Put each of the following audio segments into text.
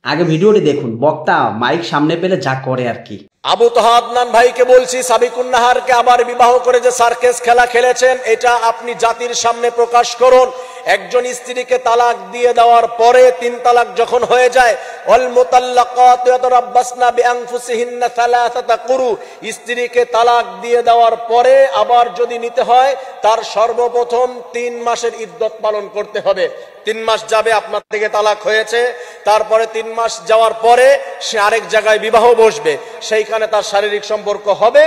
আগে ভিডিওটি দেখুন, বক্তা মাইক সামনে পেলে যা করে আর কি। আবু তাহা আদনান ভাইকে বলছি, সাবিকুন নাহারকে আবার বিবাহ করে যে সার্কেস খেলা খেলেছেন, এটা আপনি জাতির সামনে প্রকাশ করুন। একজন স্ত্রীকে তালাক দিয়ে দেওয়ার পরে 3 তালাক যখন হয়ে যায়, ওয়াল মুতাল্লাকাতু ইয়াতারাব্বাসনা বিআনফুসিহিন্না সালাসাতা কুরু, স্ত্রীকে তালাক দিয়ে দেওয়ার পরে আবার যদি নিতে হয় তার সর্বপ্রথম 3 মাসের ইদ্যত পালন করতে হবে। 3 মাস যাবে আপনার থেকে তালাক হয়েছে, তারপরে 3 মাস যাওয়ার পরে সে আরেক জায়গায় বিবাহ বসবে, সেইখানে তার শারীরিক সম্পর্ক হবে।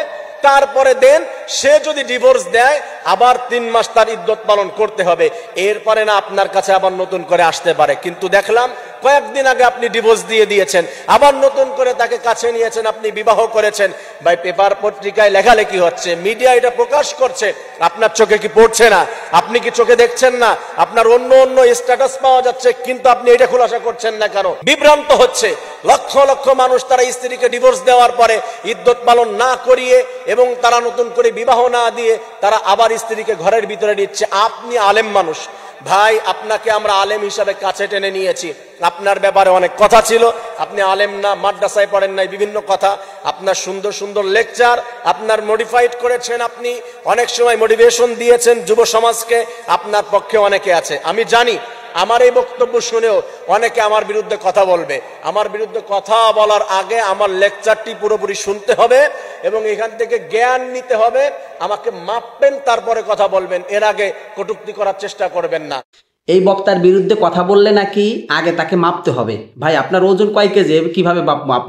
তারপরে দেন সে যদি ডিভোর্স দেয় আবার 3 মাস তার ইদ্যত পালন করতে হবে। এরপরে না আপনার কাছে আবার নতুন করে আসতে পারে। কিন্তু দেখলাম কয়েকদিন আগে আপনি ডিভোর্স দিয়ে দিয়েছেন, আবার নতুন করে তাকে কাছে নিয়েছেন, আপনি বিবাহ করেছেন। ভাই, পেপার পত্রিকায় লেখালেখি হচ্ছে, মিডিয়া এটা প্রকাশ করছে, আপনার চোখে কি পড়ছে না? আপনি কি চোখে দেখছেন না? আপনার অন্য অন্য স্ট্যাটাস পাওয়া যাচ্ছে, কিন্তু আপনি এটা খোলাসা করছেন না কেন? বিভ্রান্ত হচ্ছে লক্ষ লক্ষ মানুষ। তারা স্ত্রীকে ডিভোর্স দেওয়ার পরে ইদ্যত পালন না করিয়ে এবং তারা নতুন করে বিবাহ না দিয়ে তারা আবার স্ত্রীকে ঘরের ভিতরে নিচ্ছে। আপনি আলেম মানুষ ভাই, আপনাকে আমরা আলেম হিসাবে কাছে টেনে নিয়েছি। আপনার ব্যাপারে অনেক কথা ছিল, আপনি আলেম না, মাদ্রাসায় পড়েন নাই, বিভিন্ন কথা। আপনার সুন্দর সুন্দর লেকচার আপনার মডিফাইড করেছেন, আপনি অনেক সময় মোটিভেশন দিয়েছেন যুব সমাজকে। আপনার পক্ষে অনেকে আছে, আমি জানি। আমার এই বক্তব্য শুনেও অনেকে আমার বিরুদ্ধে কথা বলবে। আমার বিরুদ্ধে কথা বলার আগে আমার লেকচারটি পুরোপুরি শুনতে হবে এবং এখান থেকে জ্ঞান নিতে হবে। আমাকে মাপবেন, তারপরে কথা বলবেন, এর আগে কটূক্তি করার চেষ্টা করবেন না। এই বক্তার বিরুদ্ধে কথা বললে নাকি আগে তাকে মাপতে হবে। ভাই, আপনার ওজন কয় কেজি, কিভাবে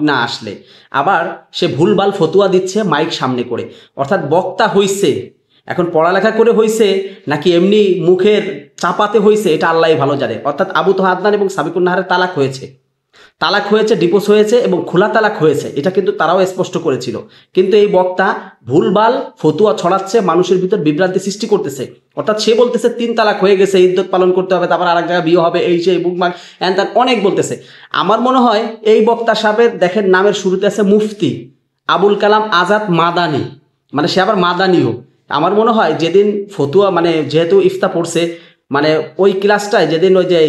না আসলে? আবার সে ভুলভাল ফতুয়া দিচ্ছে মাইক সামনে করে। অর্থাৎ বক্তা হইছে, এখন পড়ালেখা করে হইছে নাকি এমনি মুখের চাপাতে হইছে, এটা আল্লাহই ভালো জানে। অর্থাৎ আবু তাহা আদনান এবং সাবিকুন নাহারের তালাক হয়েছে, ডিভোর্স হয়েছে এবং খোলা তালাক হয়েছে, এটা কিন্তু তারাও স্পষ্ট করেছিল। কিন্তু এই বক্তা ভুলভাল ফতুয়া ছড়াচ্ছে, মানুষের ভিতর বিভ্রান্তি সৃষ্টি করতেছে। অর্থাৎ সে বলতেছে 3 তালাক হয়ে গেছে, ইদ্যত পালন করতে হবে, তারপর আরেক জায়গায় বিয়ে হবে, এই সেই বুকমাক এন অনেক বলতেছে। আমার মনে হয় এই বক্তা সাহেবের দেখেন নামের শুরুতে আছে মুফতি আবুল কালাম আজাদ মাদানি, মানে সে আবার মাদানিও। আমার মনে হয় যেদিন ফতুয়া যেহেতু ইফতা পড়ছে, ওই ক্লাসটায় যেদিন ওই যে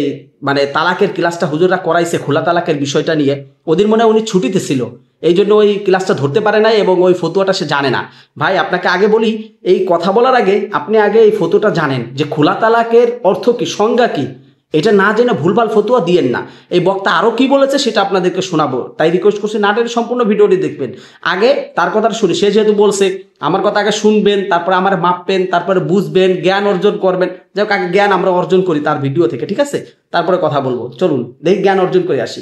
তালাকের ক্লাসটা হুজুররা করাইছে, খোলা তালাকের বিষয়টা নিয়ে, ওদিন মনে হয় উনি ছুটিতে ছিল, এই জন্য ওই ক্লাসটা ধরতে পারে নাই এবং ওই ফতুয়াটা সে জানে না। ভাই, আপনাকে আগে বলি, এই কথা বলার আগে আপনি আগে এই ফতুয়াটা জানেন যে খোলা তালাকের অর্থ কি, সংজ্ঞা কি। এটা না জেনে ভুলভাল ফতুয়া দিয়েন না। এই বক্তা আরও কি বলেছে সেটা আপনাদেরকে শোনাবো, তাই রিকোয়েস্ট করছি না টেনে সম্পূর্ণ ভিডিওটি দেখবেন। আগে তার কথাটা শুনি, সে যেহেতু বলছে আমার কথা আগে শুনবেন, তারপরে আমার মাপবেন, তারপরে বুঝবেন, জ্ঞান অর্জন করবেন। যাই হোক, আগে জ্ঞান আমরা অর্জন করি তার ভিডিও থেকে, ঠিক আছে? তারপরে কথা বলবো, চলুন দেখি জ্ঞান অর্জন করে আসি।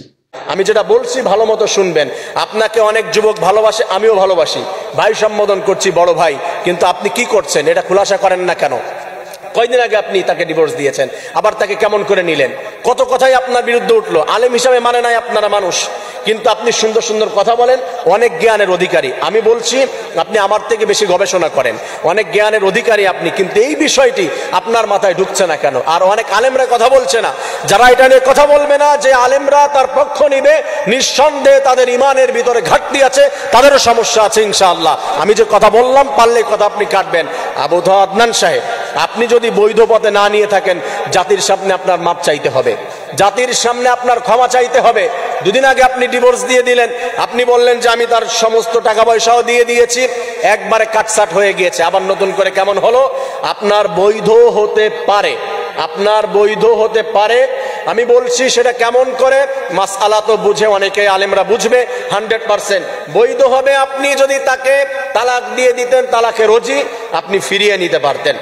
আমি যেটা বলছি ভালো মতো শুনবেন। আপনাকে অনেক যুবক ভালোবাসে, আমিও ভালোবাসি, ভাই সম্বোধন করছি, বড় ভাই। কিন্তু আপনি কি করছেন, এটা খুলাসা করেন না কেন? কয়দিন আগে আপনি তাকে ডিভোর্স দিয়েছেন, আবার তাকে কেমন করে নিলেন? কত কথাই আপনার বিরুদ্ধে উঠলো, আলেম হিসাবে মানে নাই আপনারা মানুষ, কিন্তু আপনি সুন্দর সুন্দর কথা বলেন, অনেক জ্ঞানের অধিকারী। আমি বলছি আপনি আমার থেকে বেশি গবেষণা করেন, অনেক জ্ঞানের অধিকারী আপনি, কিন্তু এই বিষয়টি আপনার মাথায় ঢুকছে না কেন? আর অনেক আলেমরা কথা বলছে না, যারা এটা নিয়ে কথা বলবে না, যে আলেমরা তার পক্ষ নিবে, নিঃসন্দেহে তাদের ইমানের ভিতরে ঘাটতি আছে, তাদেরও সমস্যা আছে ইনশাআল্লাহ। আমি যে কথা বললাম, পারলে কথা আপনি কাটবেন। আবু তাহা আদনান সাহেব, আপনি যদি বৈধ পথে না নিয়ে থাকেন, জাতির সামনে আপনার মাপ চাইতে হবে, জাতির সামনে আপনার ক্ষমা চাইতে হবে। দুদিন আগে আপনি ডিভোর্স দিয়ে দিলেন, আপনি বললেন যে আমি তার সমস্ত টাকা পয়সাও দিয়ে দিয়েছি, একবারে কাটসাট হয়ে গিয়েছে, আবার নতুন করে কেমন হলো? আপনার বৈধ হতে পারে, আপনার বৈধ হতে পারে। আমি বলছি সেটা কেমন করে, মাসআলা তো বুঝে অনেকে, আলেমরা বুঝবে 100% বৈধ হবে। আপনি যদি তাকে তালাক দিয়ে দিতেন, তালাকে রোজি আপনি ফিরিয়ে নিতে পারতেন।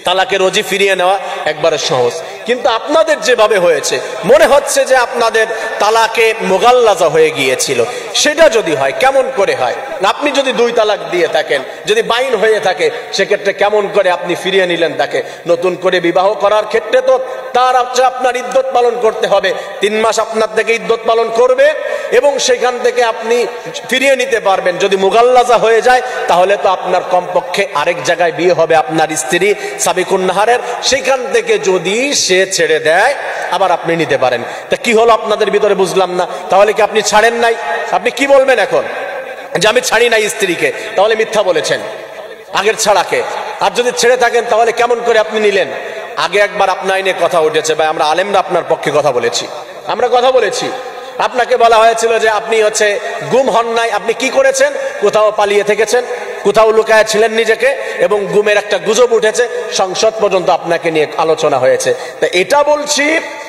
তালাকে রোজি ফিরিয়ে নেওয়া একবারে সহজ, কিন্তু আপনাদের যেভাবে হয়েছে মনে হচ্ছে যে আপনাদের তালাকে মোগাল্লাজা হয়ে গিয়েছিল। সেটা যদি হয়, কেমন করে হয়? আপনি যদি 2 তালাক দিয়ে থাকেন, যদি বাইন হয়ে থাকে, সেক্ষেত্রে কেমন করে আপনি ফিরিয়ে নিলেন তাকে? নতুন করে বিবাহ করার ক্ষেত্রে তো তার আপনার ইদ্যত পালন করতে হবে, 3 মাস আপনার থেকে ইদ্যত পালন করবে এবং সেখান থেকে আপনি ফিরিয়ে নিতে পারবেন। যদি মুগাল্লাজা হয়ে যায়, তাহলে তো আপনার কমপক্ষে আরেক জায়গায় বিয়ে হবে আপনার স্ত্রী সাবিকুন নাহারের, সেখান থেকে যদি সে ছেড়ে দেয় আবার আপনি নিতে পারেন। তা কি হলো আপনাদের ভিতরে বুঝলাম না। তাহলে কি আপনি ছাড়েন নাই? আপনি কি বলবেন এখন? যে আমি ছাড়ি নাই স্ত্রীকে, তাহলে মিথ্যা বলেছেন আগের ছাড়াকে। আর যদি ছেড়ে থাকেন, তাহলে কেমন করে আপনি নিলেন? আগে একবার আপনার নিয়ে কথা উঠেছে, ভাই আমরা আলেমরা আপনার পক্ষে কথা বলেছি, আমরা কথা বলেছি। আপনাকে বলা হয়েছিল যে আপনি হচ্ছে গুম হন নাই, আপনি কি করেছেন? কোথাও পালিয়ে থেকেছেন, কোথাও লুকায় ছিলেন নিজেকে, এবং গুমের একটা গুজব উঠেছে, সংসদ পর্যন্ত আপনাকে নিয়ে আলোচনা হয়েছে। তা এটা বলছি,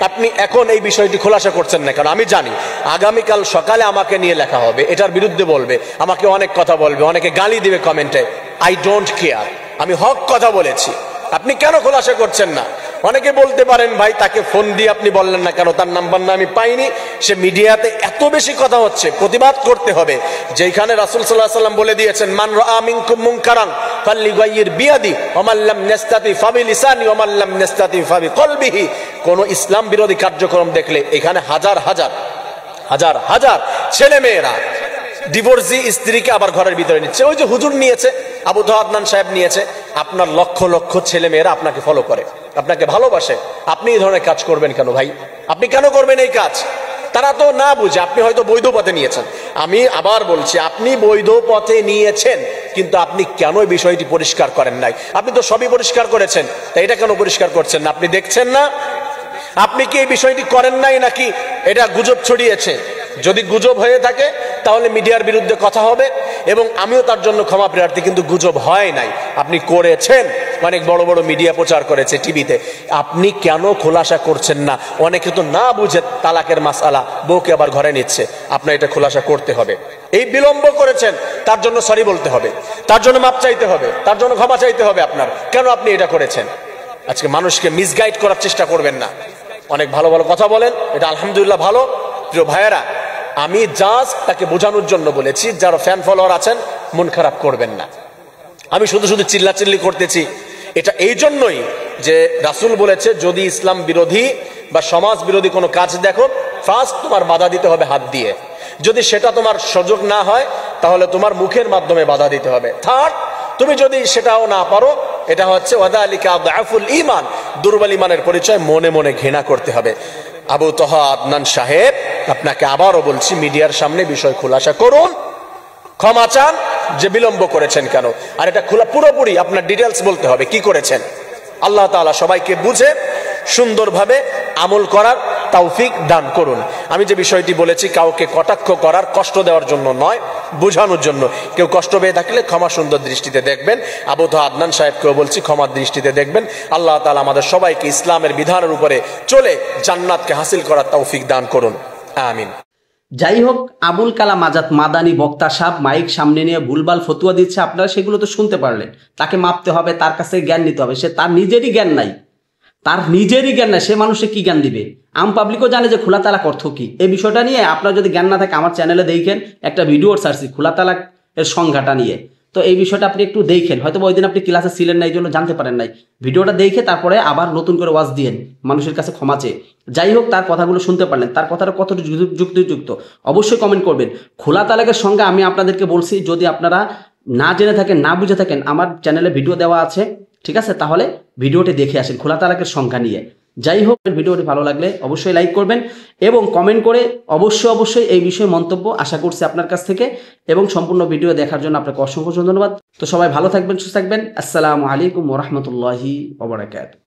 আপনি এখন এই বিষয়টি খোলাসা করছেন না, কারণ আমি জানি আগামীকাল সকালে আমাকে নিয়ে লেখা হবে, এটার বিরুদ্ধে বলবে, আমাকে অনেক কথা বলবে, অনেকে গালি দিবে কমেন্টে। আই ডোন্ট কেয়ার, আমি হক কথা বলেছি, আপনি কেন খোলাসা করছেন না? অনেকে বলতে পারেন ভাই তাকে ফোন দিয়ে আপনি বললেন না কেন, তার নাম্বার না আমি পাইনি, সে মিডিয়াতে এত বেশি কথা হচ্ছে, প্রতিবাদ করতে হবে। যেখানে রাসূল সাল্লাল্লাহু আলাইহি ওয়াসাল্লাম বলে দিয়েছেন, মান রাআ মিনকুম মুনকারান ফালইগাইয়ির বিয়াদি ওয়া মান লাম ইস্তাতি ফাবিলিসানি ওয়া মান লাম ইস্তাতি ফাবিকলবিহি। কোন ইসলাম বিরোধী কার্যক্রম দেখলে এখানে হাজার হাজার হাজার হাজার ছেলে মেয়েরা ডিভোর্সি স্ত্রীকে আবার ঘরের ভিতরে নিচ্ছে। ওই যে হুজুর নিয়েছে, আবু তহা আদনান সাহেব নিয়েছে, আপনার লক্ষ লক্ষ ছেলে মেয়েরা আপনাকে ফলো করে, আপনাকে ভালোবাসে, আপনি এই ধরনের কাজ করবেন কেন ভাই? আপনি কেন করবেন এই কাজ? তারা তো না বুঝে, আপনি হয়তো বৈধ পথে নিয়েছেন, আমি আবার বলছি আপনি বৈধ পথে নিয়েছেন, কিন্তু আপনি কেন বিষয়টি পরিষ্কার করেন নাই? আপনি তো সবই পরিষ্কার করেছেন, তাই এটা কেন পরিষ্কার করছেন না? আপনি দেখছেন না? আপনি কি এই বিষয়টি করেন নাই, নাকি এটা গুজব ছড়িয়েছে? যদি গুজব হয়ে থাকে তাহলে মিডিয়ার বিরুদ্ধে কথা হবে, এবং আমিও তার জন্য ক্ষমা প্রার্থী, কিন্তু গুজব হয় নাই, আপনি করেছেন। অনেক বড় বড় মিডিয়া প্রচার করেছে টিভিতে, আপনি কেন খোলাসা করছেন না? অনেকে তো না বুঝে তালাকের মাসআলা, বউকে আবার ঘরে নিচ্ছে, আপনার এটা খোলাসা করতে হবে। এই বিলম্ব করেছেন, তার জন্য সরি বলতে হবে, তার জন্য মাপ চাইতে হবে, তার জন্য ক্ষমা চাইতে হবে আপনার। কেন আপনি এটা করেছেন? আজকে মানুষকে মিসগাইড করার চেষ্টা করবেন না। অনেক ভালো ভালো কথা বলেন, এটা আলহামদুলিল্লাহ ভালো। প্রিয় ভাইয়েরা, আমি জাস্ট তাকে বোঝানোর জন্য বলেছি, যারা ফ্যান ফলোয়ার আছেন মন খারাপ করবেন না। আমি শুধু শুধু চিল্লাচিল্লি করতেছি এটা এই জন্যই যে রাসূল বলেছে, যদি ইসলাম বিরোধী বা সমাজ বিরোধী কোনো কাজ দেখো, ফার্স্ট তোমার বাধা দিতে হবে হাত দিয়ে, যদি সেটা তোমার সুযোগ না হয় তাহলে তোমার মুখের মাধ্যমে বাধা দিতে হবে। থার্ড, তুমি যদি সেটাও না পারো, এটা হচ্ছে ওয়াদালিকা আদআফুল ঈমান, দুর্বল ঈমানের পরিচয়, মনে মনে ঘৃণা করতে হবে। আবু তহা আদনান সাহেব, আপনাকে আবারও বলছি, মিডিয়ার সামনে বিষয় খোলাসা করুন, ক্ষমা চান যে বিলম্ব করেছেন কেন, আর এটা খোলা পুরোপুরি আপনার ডিটেলস বলতে হবে কি করেছেন। আল্লাহ তাআলা সবাইকে বুঝে সুন্দরভাবে আমল করার তৌফিক দান করুন। আমি যে বিষয়টি বলেছি কাউকে কটাক্ষ করার, কষ্ট দেওয়ার জন্য নয়, বোঝানোর জন্য। কেউ কষ্ট পেয়ে থাকলে ক্ষমা সুন্দর দৃষ্টিতে দেখবেন। আবু তহা আদনান সাহেবকেও বলছি ক্ষমার দৃষ্টিতে দেখবেন। আল্লাহ তাআলা আমাদের সবাইকে ইসলামের বিধানের উপরে চলে জান্নাতকে হাসিল করার তৌফিক দান করুন, আমিন। যাই হোক, আবুল কালাম আজাদ মাদানী বক্তা সাহেব মাইক সামনে নিয়ে ভুলভাল ফতুয়া দিচ্ছে, আপনারা সেগুলো তো শুনতে পারলেন। তাকে মাপতে হবে, তার কাছে জ্ঞান নিতে হবে, সে তার নিজেরই জ্ঞান নাই, তার নিজেরই জ্ঞান নাই, সে মানুষে কি জ্ঞান দিবে? আম পাবলিকও জানে যে খোলা তালাক অর্থ কি। এই বিষয়টা নিয়ে আপনার যদি জ্ঞান না থাকে, আমার চ্যানেলে দেখেন, একটা ভিডিও ছাড়ছি খোলা তালাক এর সংজ্ঞাটা নিয়ে। তো এই বিষয়টা আপনি একটু দেখেন, হয়তো ওই দিন আপনি ক্লাসে ছিলেন না, এই জন্য জানতে পারেন নাই। ভিডিওটা দেখে তারপরে আবার নতুন করে ওয়াজ দিয়েন মানুষের কাছে ক্ষমা চেয়ে। যাই হোক, তার কথাগুলো শুনতে পারলেন, তার কথাটা কতটা যুক্তিযুক্ত অবশ্যই কমেন্ট করবেন। খোলা তালাকের সংজ্ঞা আমি আপনাদেরকে বলছি, যদি আপনারা না জেনে থাকেন, না বুঝে থাকেন, আমার চ্যানেলে ভিডিও দেওয়া আছে, ঠিক আছে? তাহলে ভিডিওটি দেখে আসেন খোলা তালাকের সংখ্যা নিয়ে। যাই হোক, ভিডিওটি ভালো লাগলে অবশ্যই লাইক করবেন এবং কমেন্ট করে অবশ্যই এই বিষয়ে মন্তব্য আশা করছি আপনার কাছ থেকে। এবং সম্পূর্ণ ভিডিও দেখার জন্য আপনাকে অসংখ্য ধন্যবাদ। তো সবাই ভালো থাকবেন, সুস্থ থাকবেন। আসসালামু আলাইকুম ওয়া রাহমাতুল্লাহি ওয়া বারাকাতুহু।